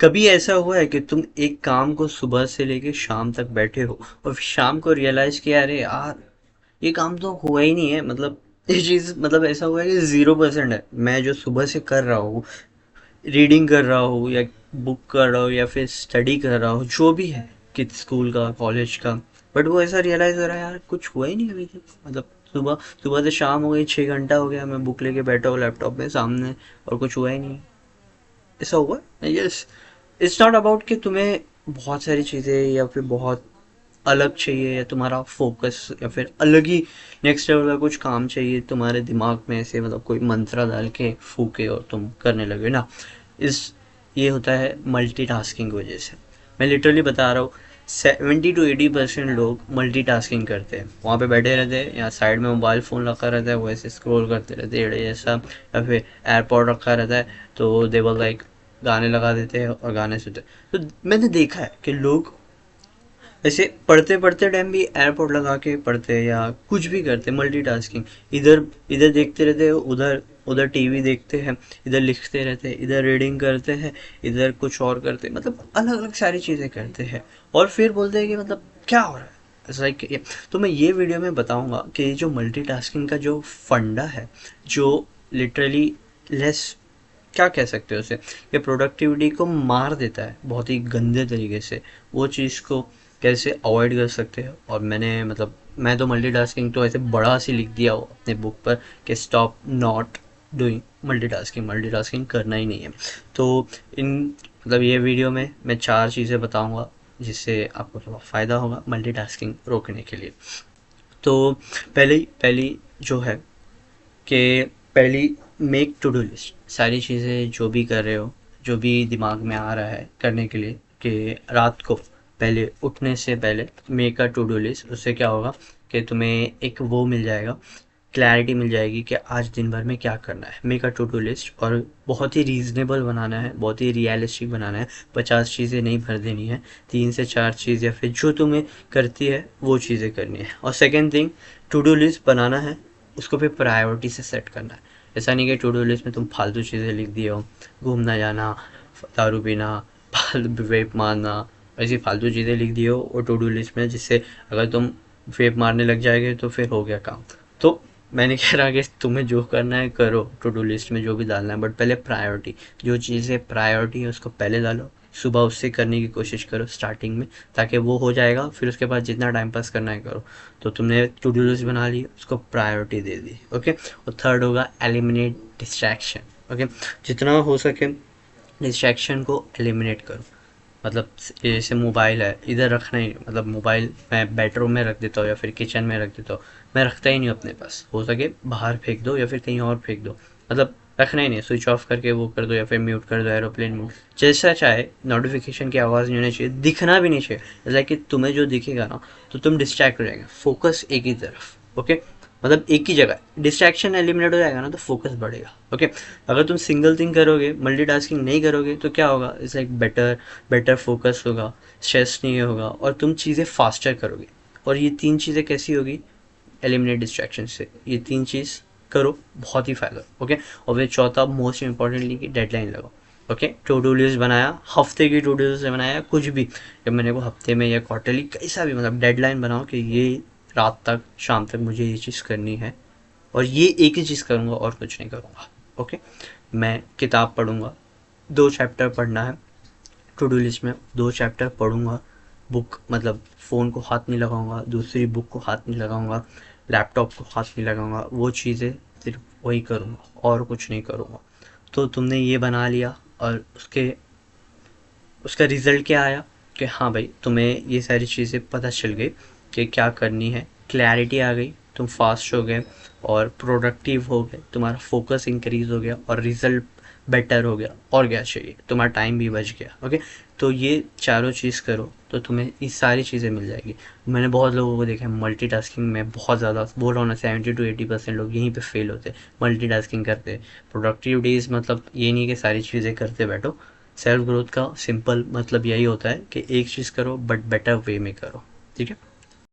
कभी ऐसा हुआ है कि तुम एक काम को सुबह से लेके शाम तक बैठे हो और फिर शाम को रियलाइज किया, अरे यार ये काम तो हुआ ही नहीं है, मतलब ये चीज, मतलब ऐसा हुआ है कि 0% है मैं जो सुबह से कर रहा हूँ, रीडिंग कर रहा हूँ या बुक कर रहा हूँ या फिर स्टडी कर रहा हूँ, जो भी है कि स्कूल का कॉलेज का। बट वो ऐसा रियलाइज हो रहा है, यार कुछ हुआ ही नहीं अभी तक, मतलब सुबह सुबह से शाम हो गई, 6 घंटा हो गया मैं बुक लेके बैठा हूँ लैपटॉप में सामने और कुछ हुआ ही नहीं। ऐसा हुआ है, यस। इट्स नॉट अबाउट कि तुम्हें बहुत सारी चीज़ें या फिर बहुत अलग चाहिए या तुम्हारा फोकस या फिर अलग ही नेक्स्ट लेवल का कुछ काम चाहिए तुम्हारे दिमाग में, ऐसे मतलब कोई मंत्र डाल के फूके और तुम करने लगे ना। इस ये होता है मल्टीटास्किंग की वजह से। मैं लिटरली बता रहा हूँ, 70 to 80% लोग मल्टीटास्किंग करते हैं, वहाँ पे बैठे रहते हैं या साइड में मोबाइल फ़ोन रखा रहता है, वो ऐसे स्क्रॉल करते रहते हैं जैसा, या फिर एयरपॉड रखा रहता है तो दे वर लाइक गाने लगा देते हैं और गाने सुनते हैं। तो मैंने देखा है कि लोग ऐसे पढ़ते पढ़ते टाइम भी एयरपोर्ट लगा के पढ़ते हैं या कुछ भी करते हैं मल्टीटास्किंग। इधर इधर देखते रहते हैं, उधर उधर टीवी देखते हैं, इधर लिखते रहते हैं, इधर रीडिंग करते हैं, इधर कुछ और करते हैं, मतलब अलग अलग सारी चीज़ें करते हैं। और फिर बोलते हैं कि मतलब क्या हो रहा है, लाइक ये। तो मैं ये वीडियो में बताऊंगा कि ये जो मल्टीटास्किंग का जो फंडा है, जो लिटरली लेस, क्या कह सकते हो उसे, ये प्रोडक्टिविटी को मार देता है बहुत ही गंदे तरीके से, वो चीज़ को कैसे अवॉइड कर सकते हैं। और मैंने मतलब मैं तो मल्टीटास्किंग तो ऐसे बड़ा सी लिख दिया हो अपने बुक पर कि stop not doing multitasking, multitasking करना ही नहीं है। तो इन मतलब ये वीडियो में मैं 4 चीज़ें बताऊंगा जिससे आपको थोड़ा फ़ायदा होगा मल्टीटास्किंग रोकने के लिए। तो पहली पहली जो है कि पहली, मेक टू डू लिस्ट। सारी चीज़ें जो भी कर रहे हो, जो भी दिमाग में आ रहा है करने के लिए, कि रात को पहले उठने से पहले make a to do list. उससे क्या होगा कि तुम्हें एक वो मिल जाएगा, क्लैरिटी मिल जाएगी कि आज दिन भर में क्या करना है। Make a to do list, और बहुत ही रीजनेबल बनाना है, बहुत ही रियलिस्टिक बनाना है। 50 चीज़ें नहीं भर देनी है, 3 से 4 चीज़ या फिर जो तुम्हें करती है वो चीज़ें करनी है। और second thing, to do list बनाना है, उसको फिर प्रायोरिटी से सेट करना है। ऐसा नहीं कि टू डू लिस्ट में तुम फालतू चीज़ें लिख दिए हो, घूमना जाना, दारू पीना, वेप मारना, ऐसी फालतू चीज़ें लिख दिए हो और टू डू लिस्ट में, जिससे अगर तुम वेप मारने लग जाएंगे तो फिर हो गया काम। तो मैंने कह रहा कि तुम्हें जो करना है करो, टू डू लिस्ट में जो भी डालना है, बट पहले प्रायोरिटी, जो चीज़ें प्रायोरिटी है उसको पहले डालो। सुबह उससे करने की कोशिश करो स्टार्टिंग में, ताकि वो हो जाएगा, फिर उसके बाद जितना टाइम पास करना है करो। तो तुमने टू डू लिस्ट बना ली, उसको प्रायोरिटी दे दी, ओके। और थर्ड होगा एलिमिनेट डिस्ट्रैक्शन, ओके। जितना हो सके डिस्ट्रैक्शन को एलिमिनेट करो। मतलब जैसे मोबाइल है, इधर रखना ही, मतलब मोबाइल मैं बेडरूम में रख देता हूँ या फिर किचन में रख देता हूँ, मैं रखता ही नहीं अपने पास। हो सके बाहर फेंक दो या फिर कहीं और फेंक दो, मतलब रखना ही नहीं, स्विच ऑफ करके वो कर दो या फिर म्यूट कर दो, एरोप्लेन मोड, जैसा चाहे। नोटिफिकेशन की आवाज़ नहीं होनी चाहिए, दिखना भी नहीं चाहिए, जैसा कि तुम्हें जो दिखेगा ना तो तुम डिस्ट्रैक्ट हो जाएंगे। फोकस एक ही तरफ, ओके, मतलब एक ही जगह। डिस्ट्रैक्शन एलिमिनेट हो जाएगा ना तो फोकस बढ़ेगा, ओके। अगर तुम सिंगल थिंग करोगे, मल्टीटास्किंग नहीं करोगे तो क्या होगा, it's like better, better focus होगा, स्ट्रेस नहीं होगा और तुम चीज़ें फास्टर करोगे। और ये 3 चीज़ें कैसी होगी, एलिमिनेट डिस्ट्रैक्शन से, ये 3 चीज़ करो, बहुत ही फायदा, ओके। और फिर चौथा, मोस्ट इंपॉर्टेंटली, की डेडलाइन लगाओ, ओके। टू डू लिस्ट बनाया, हफ्ते की टू डू लिस्ट बनाया, कुछ भी, जब मैंने को हफ्ते में या क्वार्टरली कैसा भी, मतलब डेडलाइन बनाओ कि ये रात तक, शाम तक मुझे ये चीज़ करनी है और ये एक ही चीज़ करूँगा और कुछ नहीं करूँगा, ओके। मैं किताब पढ़ूँगा, 2 चैप्टर पढ़ना है, टू डू लिस्ट में 2 चैप्टर पढ़ूँगा। बुक मतलब फ़ोन को हाथ नहीं लगाऊंगा, दूसरी बुक को हाथ नहीं लगाऊंगा, लैपटॉप को हाथ नहीं लगाऊंगा, वो चीज़ें सिर्फ वही करूँगा और कुछ नहीं करूँगा। तो तुमने ये बना लिया और उसके उसका रिज़ल्ट क्या आया कि हाँ भाई, तुम्हें ये सारी चीज़ें पता चल गई कि क्या करनी है, क्लैरिटी आ गई, तुम फास्ट हो गए और प्रोडक्टिव हो गए, तुम्हारा फोकस इंक्रीज हो गया और रिज़ल्ट बेटर हो गया, और क्या चाहिए, तुम्हारा टाइम भी बच गया, ओके। तो ये चारों चीज़ करो तो तुम्हें ये सारी चीज़ें मिल जाएगी। मैंने बहुत लोगों को देखा है मल्टीटास्किंग में, बहुत ज़्यादा बोल रहा हूँ ना, 70 to 80% लोग यहीं पे फेल होते हैं, मल्टीटास्किंग करते। प्रोडक्टिव डेज मतलब ये नहीं कि सारी चीज़ें करते बैठो। सेल्फ ग्रोथ का सिंपल मतलब यही होता है कि एक चीज़ करो बट बेटर वे में करो, ठीक है।